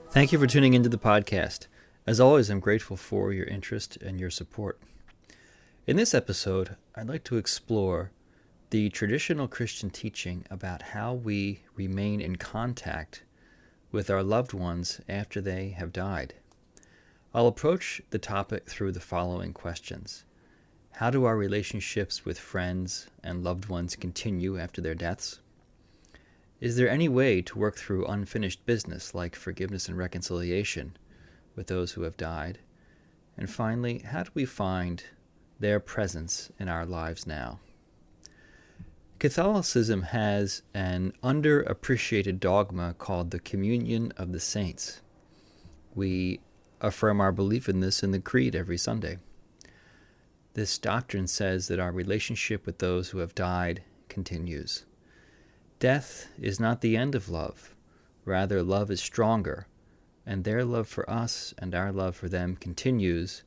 Thank you for tuning into the podcast. As always, I'm grateful for your interest and your support. In this episode, I'd like to explore the traditional Christian teaching about how we remain in contact with our loved ones after they have died. I'll approach the topic through the following questions. How do our relationships with friends and loved ones continue after their deaths? Is there any way to work through unfinished business like forgiveness and reconciliation with those who have died? And finally, how do we find their presence in our lives now? Catholicism has an underappreciated dogma called the communion of the saints. We affirm our belief in this in the Creed every Sunday. This doctrine says that our relationship with those who have died continues. Death is not the end of love. Rather, love is stronger, and their love for us and our love for them continues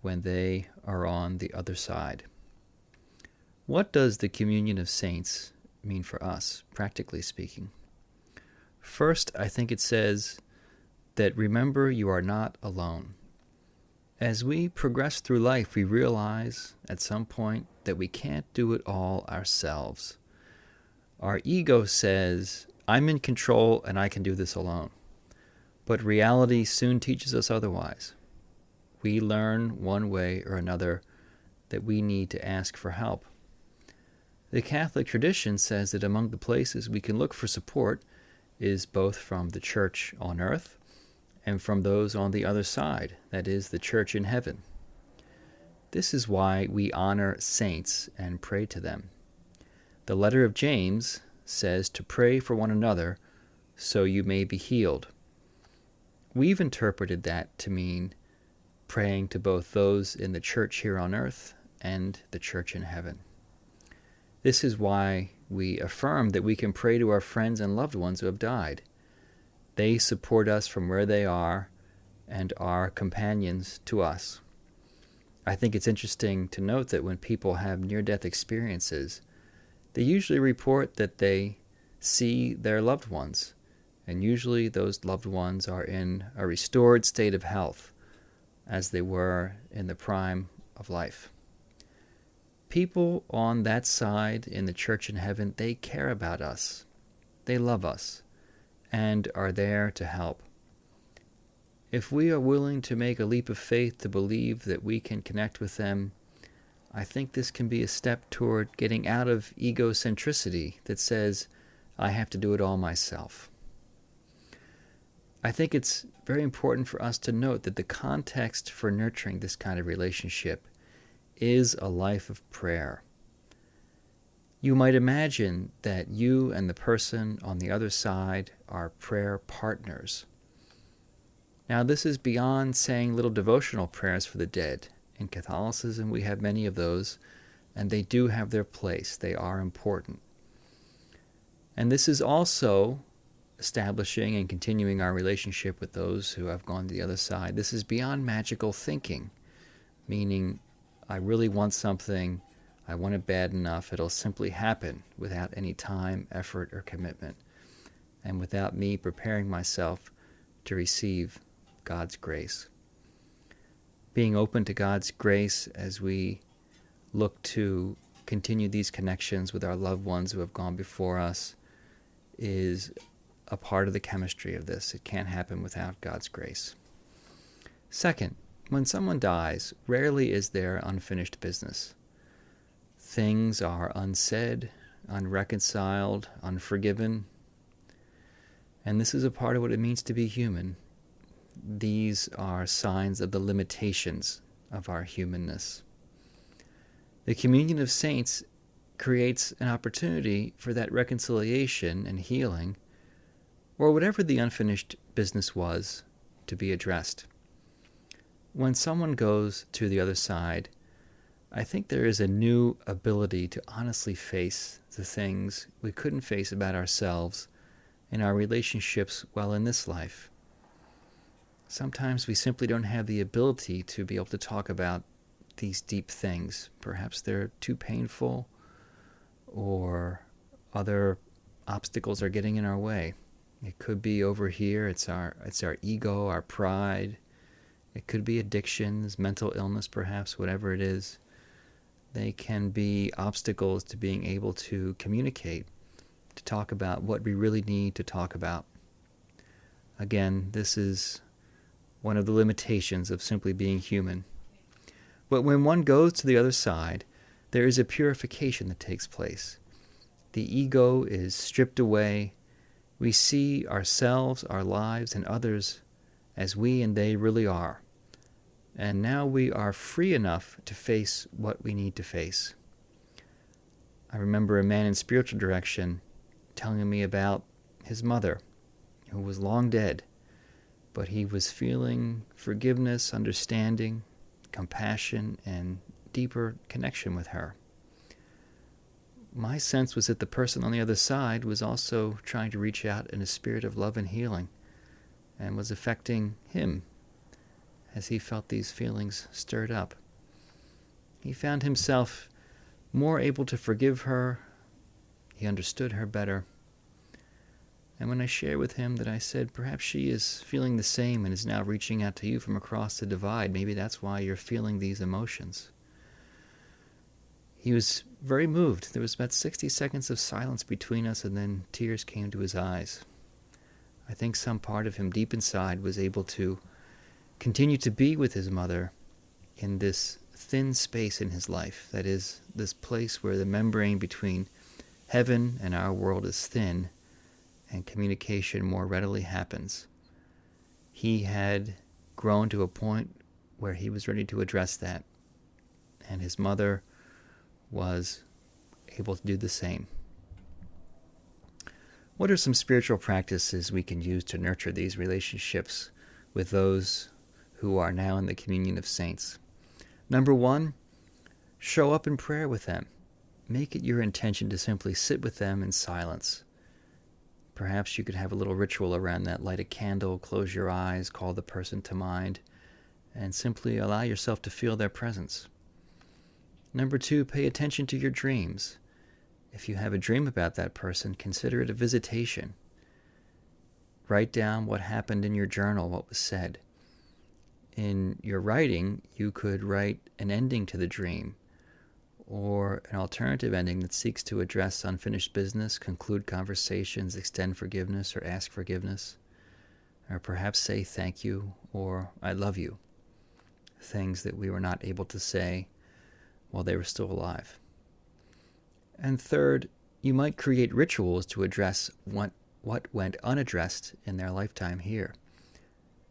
when they are on the other side. What does the communion of saints mean for us, practically speaking? First, I think it says that remember you are not alone. As we progress through life, we realize at some point that we can't do it all ourselves. Our ego says, I'm in control and I can do this alone. But reality soon teaches us otherwise. We learn one way or another that we need to ask for help. The Catholic tradition says that among the places we can look for support is both from the church on earth and from those on the other side, that is, the church in heaven. This is why we honor saints and pray to them. The letter of James says to pray for one another so you may be healed. We've interpreted that to mean praying to both those in the church here on earth and the church in heaven. This is why we affirm that we can pray to our friends and loved ones who have died. They support us from where they are and are companions to us. I think it's interesting to note that when people have near-death experiences, they usually report that they see their loved ones, and usually those loved ones are in a restored state of health, as they were in the prime of life. People on that side in the church in heaven, they care about us, they love us, and are there to help. If we are willing to make a leap of faith to believe that we can connect with them, I think this can be a step toward getting out of egocentricity that says, I have to do it all myself. I think it's very important for us to note that the context for nurturing this kind of relationship is a life of prayer. You might imagine that you and the person on the other side are prayer partners. Now, this is beyond saying little devotional prayers for the dead. In Catholicism, we have many of those, and they do have their place. They are important. And this is also establishing and continuing our relationship with those who have gone to the other side. This is beyond magical thinking, meaning I really want something, I want it bad enough, it'll simply happen without any time, effort, or commitment, and without me preparing myself to receive God's grace. Being open to God's grace as we look to continue these connections with our loved ones who have gone before us is a part of the chemistry of this. It can't happen without God's grace. Second, when someone dies, rarely is there unfinished business. Things are unsaid, unreconciled, unforgiven, and this is a part of what it means to be human. These are signs of the limitations of our humanness. The communion of saints creates an opportunity for that reconciliation and healing, or whatever the unfinished business was, to be addressed. When someone goes to the other side, I think there is a new ability to honestly face the things we couldn't face about ourselves in our relationships while in this life. Sometimes we simply don't have the ability to be able to talk about these deep things. Perhaps they're too painful, or other obstacles are getting in our way. It could be over here. It's our ego, our pride. It could be addictions, mental illness, perhaps, whatever it is. They can be obstacles to being able to communicate, to talk about what we really need to talk about. Again, this is one of the limitations of simply being human. But when one goes to the other side, there is a purification that takes place. The ego is stripped away. We see ourselves, our lives, and others as we and they really are. And now we are free enough to face what we need to face. I remember a man in spiritual direction telling me about his mother, who was long dead, but he was feeling forgiveness, understanding, compassion, and deeper connection with her. My sense was that the person on the other side was also trying to reach out in a spirit of love and healing, and was affecting him as he felt these feelings stirred up. He found himself more able to forgive her. He understood her better. And when I shared with him that I said, perhaps she is feeling the same and is now reaching out to you from across the divide, maybe that's why you're feeling these emotions. He was very moved. There was about 60 seconds of silence between us, and then tears came to his eyes. I think some part of him deep inside was able to continue to be with his mother in this thin space in his life, that is, this place where the membrane between heaven and our world is thin, and communication more readily happens. He had grown to a point where he was ready to address that, and his mother was able to do the same. What are some spiritual practices we can use to nurture these relationships with those who are now in the communion of saints? Number one, show up in prayer with them. Make it your intention to simply sit with them in silence. Perhaps you could have a little ritual around that. Light a candle, close your eyes, call the person to mind, and simply allow yourself to feel their presence. Number two, pay attention to your dreams. If you have a dream about that person, consider it a visitation. Write down what happened in your journal, what was said. In your writing, you could write an ending to the dream, or an alternative ending that seeks to address unfinished business, conclude conversations, extend forgiveness, or ask forgiveness, or perhaps say thank you or I love you, things that we were not able to say while they were still alive. And third, you might create rituals to address what went unaddressed in their lifetime here.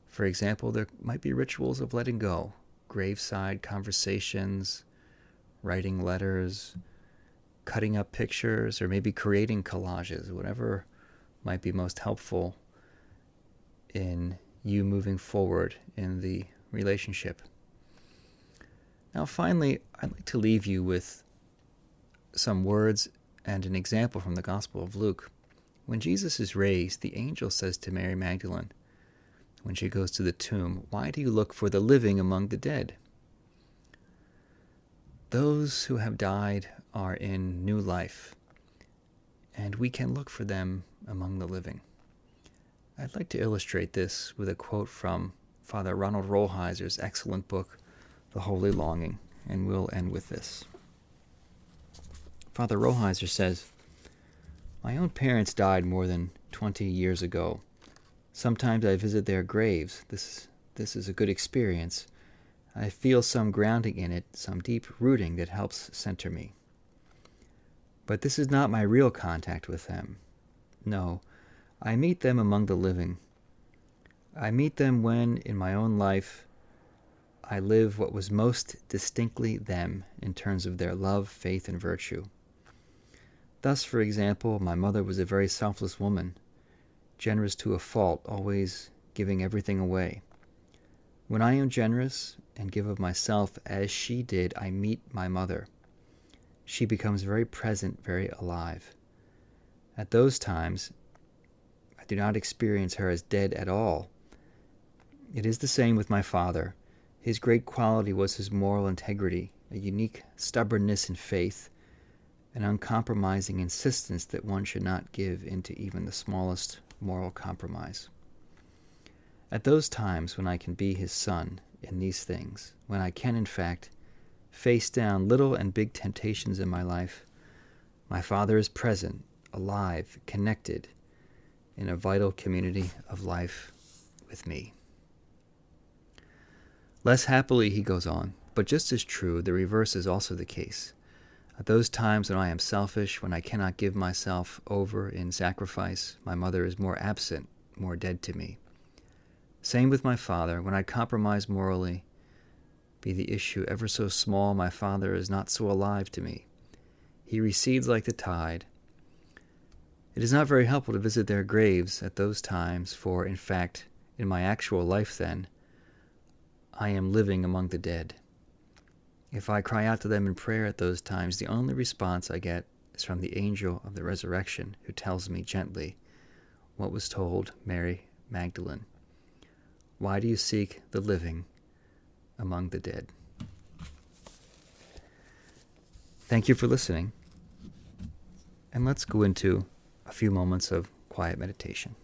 For example, there might be rituals of letting go, graveside conversations, writing letters, cutting up pictures, or maybe creating collages, whatever might be most helpful in you moving forward in the relationship. Now, finally, I'd like to leave you with some words and an example from the Gospel of Luke. When Jesus is raised, the angel says to Mary Magdalene, when she goes to the tomb, "Why do you look for the living among the dead? Those who have died are in new life, and we can look for them among the living." I'd like to illustrate this with a quote from Father Ronald Rolheiser's excellent book, The Holy Longing, and we'll end with this. Father Rolheiser says, "My own parents died more than 20 years ago. Sometimes I visit their graves. This is a good experience. I feel some grounding in it, some deep rooting that helps center me. But this is not my real contact with them. No, I meet them among the living. I meet them when, in my own life, I live what was most distinctly them in terms of their love, faith, and virtue. Thus, for example, my mother was a very selfless woman, generous to a fault, always giving everything away. When I am generous and give of myself as she did, I meet my mother. She becomes very present, very alive. At those times, I do not experience her as dead at all. It is the same with my father. His great quality was his moral integrity, a unique stubbornness in faith, an uncompromising insistence that one should not give into even the smallest moral compromise. At those times when I can be his son in these things, when I can, in fact, face down little and big temptations in my life, my Father is present, alive, connected, in a vital community of life with me. Less happily, he goes on, but just as true, the reverse is also the case. At those times when I am selfish, when I cannot give myself over in sacrifice, my mother is more absent, more dead to me. Same with my Father. When I compromise morally, be the issue ever so small, my Father is not so alive to me. He recedes like the tide. It is not very helpful to visit their graves at those times, for, in fact, in my actual life then, I am living among the dead. If I cry out to them in prayer at those times, the only response I get is from the angel of the resurrection, who tells me gently what was told Mary Magdalene. Why do you seek the living among the dead? Thank you for listening, and let's go into a few moments of quiet meditation.